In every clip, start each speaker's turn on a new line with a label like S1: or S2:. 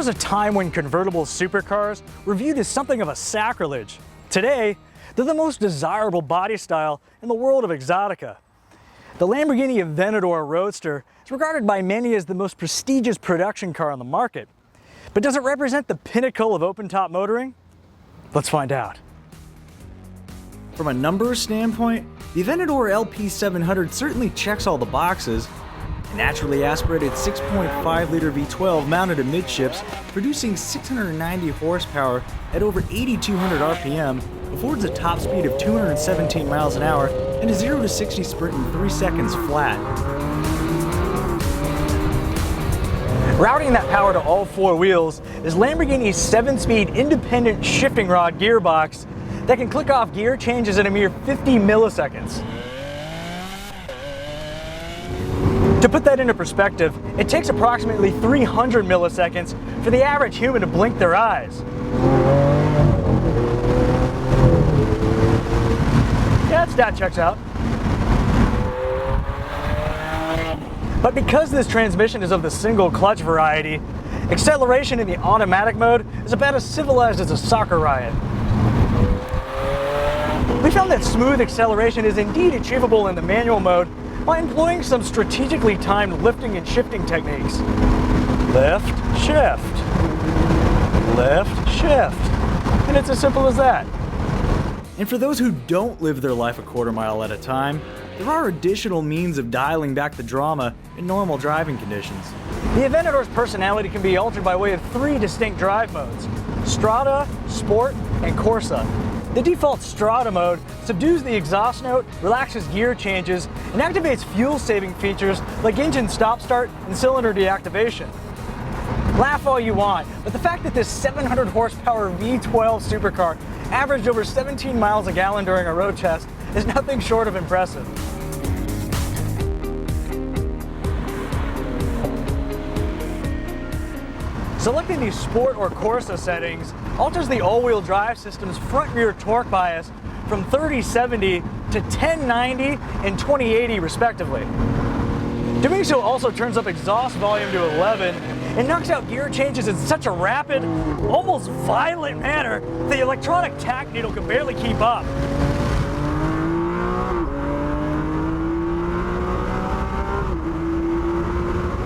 S1: was a time when convertible supercars were viewed as something of a sacrilege. Today, they're the most desirable body style in the world of exotica. The Lamborghini Aventador Roadster is regarded by many as the most prestigious production car on the market. But does it represent the pinnacle of open-top motoring? Let's find out. From a numbers standpoint, the Aventador LP 700 certainly checks all the boxes. A naturally aspirated 6.5-liter V12 mounted amidships, producing 690 horsepower at over 8,200 RPM, affords a top speed of 217 miles an hour and a 0 to 60 sprint in 3 seconds flat. Routing that power to all four wheels is Lamborghini's 7-speed independent shifting rod gearbox that can click off gear changes in a mere 50 milliseconds. To put that into perspective, it takes approximately 300 milliseconds for the average human to blink their eyes. Yeah, that stat checks out. But because this transmission is of the single clutch variety, acceleration in the automatic mode is about as civilized as a soccer riot. We found that smooth acceleration is indeed achievable in the manual mode by employing some strategically timed lifting and shifting techniques. Lift, shift. Lift, shift. And it's as simple as that. And for those who don't live their life a quarter mile at a time, there are additional means of dialing back the drama in normal driving conditions. The Aventador's personality can be altered by way of 3 distinct drive modes: Strada, Sport, and Corsa. The default Strada mode subdues the exhaust note, relaxes gear changes, and activates fuel-saving features like engine stop-start and cylinder deactivation. Laugh all you want, but the fact that this 700 horsepower V12 supercar averaged over 17 miles a gallon during a road test is nothing short of impressive. Selecting the Sport or Corsa settings alters the all-wheel drive system's front-rear torque bias from 3070 to 1090 and 2080 respectively. Doing so also turns up exhaust volume to 11 and knocks out gear changes in such a rapid, almost violent manner the electronic tack needle can barely keep up.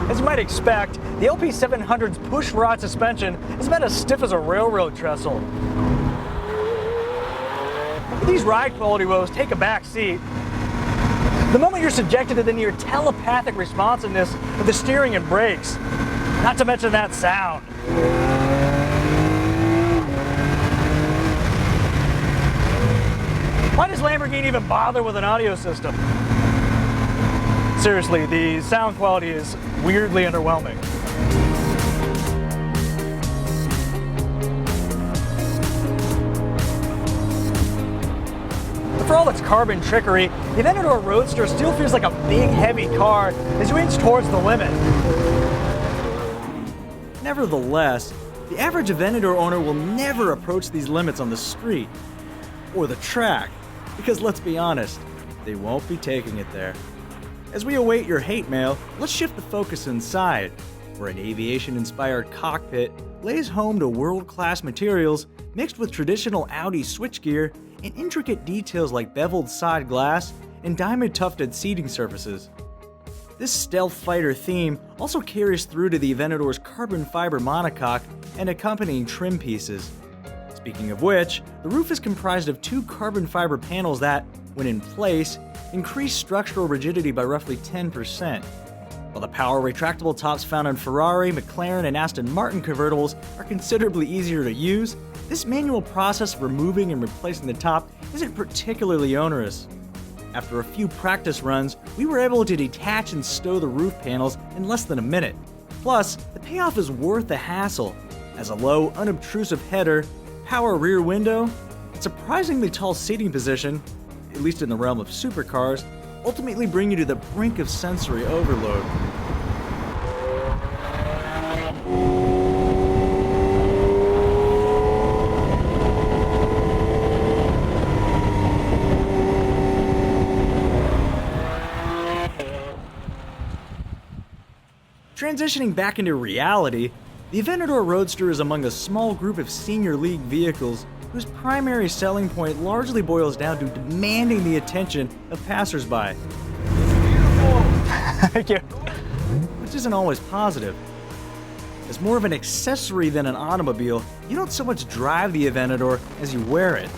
S1: As you might expect, the LP700's push-rod suspension is about as stiff as a railroad trestle. These ride quality woes take a back seat the moment you're subjected to the near telepathic responsiveness of the steering and brakes, not to mention that sound. Why does Lamborghini even bother with an audio system? Seriously, the sound quality is weirdly underwhelming. But for all its carbon trickery, the Aventador Roadster still feels like a big, heavy car as you inch towards the limit. Nevertheless, the average Aventador owner will never approach these limits on the street or the track, because let's be honest, they won't be taking it there. As we await your hate mail, let's shift the focus inside, where an aviation-inspired cockpit lays home to world-class materials mixed with traditional Audi switchgear and intricate details like beveled side glass and diamond-tufted seating surfaces. This stealth fighter theme also carries through to the Aventador's carbon fiber monocoque and accompanying trim pieces. Speaking of which, the roof is comprised of 2 carbon fiber panels that, when in place, increase structural rigidity by roughly 10%. While the power retractable tops found in Ferrari, McLaren, and Aston Martin convertibles are considerably easier to use, this manual process of removing and replacing the top isn't particularly onerous. After a few practice runs, we were able to detach and stow the roof panels in less than a minute. Plus, the payoff is worth the hassle, as a low, unobtrusive header, power rear window, and surprisingly tall seating position, at least in the realm of supercars, ultimately bring you to the brink of sensory overload. Transitioning back into reality, The Aventador Roadster is among a small group of senior league vehicles whose primary selling point largely boils down to demanding the attention of passersby.
S2: Thank you.
S1: Which isn't always positive. As more of an accessory than an automobile, you don't so much drive the Aventador as you wear it.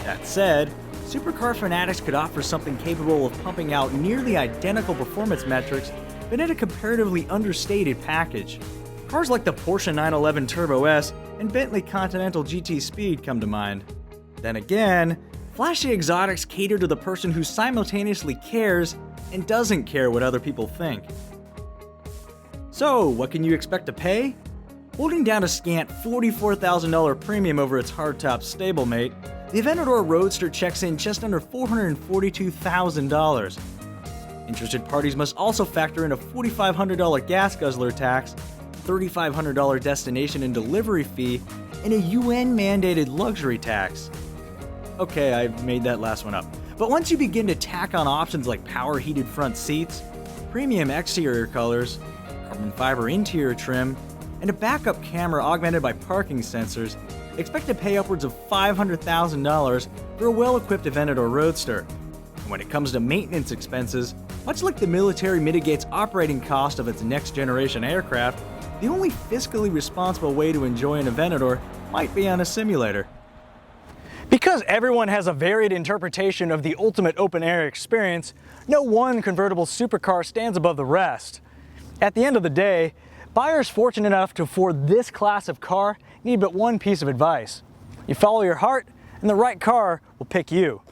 S1: That said, supercar fanatics could offer something capable of pumping out nearly identical performance metrics, but in a comparatively understated package. Cars like the Porsche 911 Turbo S and Bentley Continental GT Speed come to mind. Then again, flashy exotics cater to the person who simultaneously cares and doesn't care what other people think. So, what can you expect to pay? Holding down a scant $44,000 premium over its hardtop stablemate, the Aventador Roadster checks in just under $442,000. Interested parties must also factor in a $4,500 gas guzzler tax, $3,500 destination and delivery fee, and a UN-mandated luxury tax. Okay, I made that last one up. But once you begin to tack on options like power-heated front seats, premium exterior colors, carbon fiber interior trim, and a backup camera augmented by parking sensors, expect to pay upwards of $500,000 for a well-equipped Aventador Roadster. And when it comes to maintenance expenses, much like the military mitigates operating cost of its next-generation aircraft, the only fiscally responsible way to enjoy an Aventador might be on a simulator.
S2: Because everyone has a varied interpretation of the ultimate open-air experience, no one convertible supercar stands above the rest. At the end of the day, buyers fortunate enough to afford this class of car need but one piece of advice. You follow your heart, and the right car will pick you.